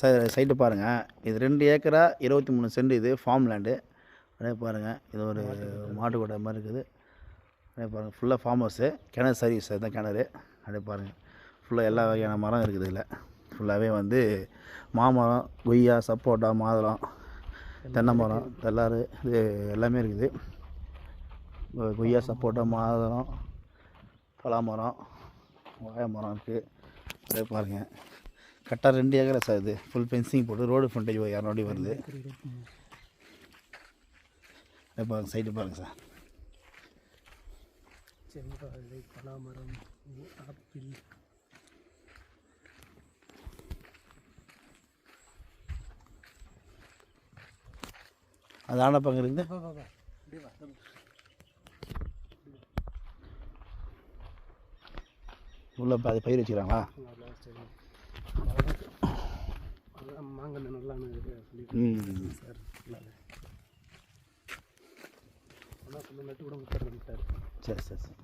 Site பாருங்கள். இது 2 ஏக்கரா 23 சென்ட். இது ஃபார்ம் லேண்டு. அப்படியே பாருங்கள். இது ஒரு மாட்டு கொட்டை மாதிரி இருக்குது. அப்படியே பாருங்கள். ஃபுல்லாக ஃபார்ம் ஹவுஸு. கிணறு சர்வீஸ் அதுதான் கிணறு. அப்படியே பாருங்கள். ஃபுல்லாக எல்லா வகையான மரம் இருக்குது இதில். ஃபுல்லாகவே வந்து மாமரம், கொய்யா, சப்போட்டா, மாதுளம், தென்னை மரம், தெல்லாறு இது எல்லாமே இருக்குது. கொய்யா, சப்போட்டா, மாதுளம், பலாமரம், வாழை மரம் இருக்குது. அப்படியே பாருங்கள். கரெக்டாக 2 ஏக்கரா சார். இது ஃபுல் ஃபென்சிங் போட்டு ரோடு ஃப்ரண்டேஜ் 200 அடி வருது. அப்படியே பாருங்கள். சைட்டு பாருங்கள் சார். செங்காலை, பலாமரம், ஆப்பிள், அது ஆன பக்கம் இருக்குது. உள்ள அது பயிர் வச்சுக்கிறாங்களா? மாங்கன்று நல்லா சார். ஆனால் நட்டு கூட விட்டுறாரு. சரி சரி சரி.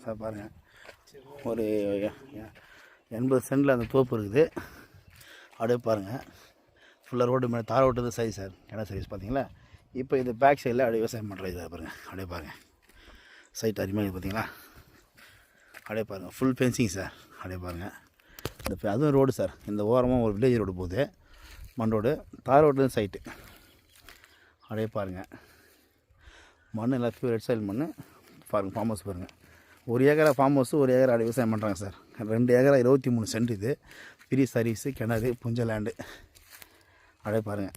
சார் பாருங்கள். ஒரு 80 சென்டில் அந்த தோப்பு இருக்குது. அப்படியே பாருங்கள். ஃபுல்லாக ரோடு மேலே தார் ஓட்டுறது சரி சார். கிணறு சர்வீஸ் பார்த்தீங்களா? இப்போ இது பேக் சைடில் அப்படியே விவசாயம் பண்ணுறது இதை பாருங்கள். அப்படியே பாருங்கள். சைட் அருமையாக பார்த்தீங்களா? அப்படியே பாருங்கள். Full fencing sir. அப்படியே பாருங்கள். இந்த அதுவும் ரோடு சார். இந்த ஓரமாக ஒரு வில்லேஜ் ரோடு போகுது. மண் ரோடு. தார் ஓட்டுறது சைட்டு. அப்படியே பாருங்கள். மண் எல்லாத்தையும் ரெட் சைல் மண் பாருங்கள். ஃபார்ம் ஹவுஸ் பாருங்கள். 1 ஏக்கரா ஃபார்ம் ஹவுஸு, 1 ஏக்கரா அப்படி விவசாயம் பண்ணுறாங்க சார். 2 ஏக்கரா 23 சென்ட். இது ஃப்ரீ சர்வீஸு, கிணறு, புஞ்ச லேண்டு. அப்படியே பாருங்கள்.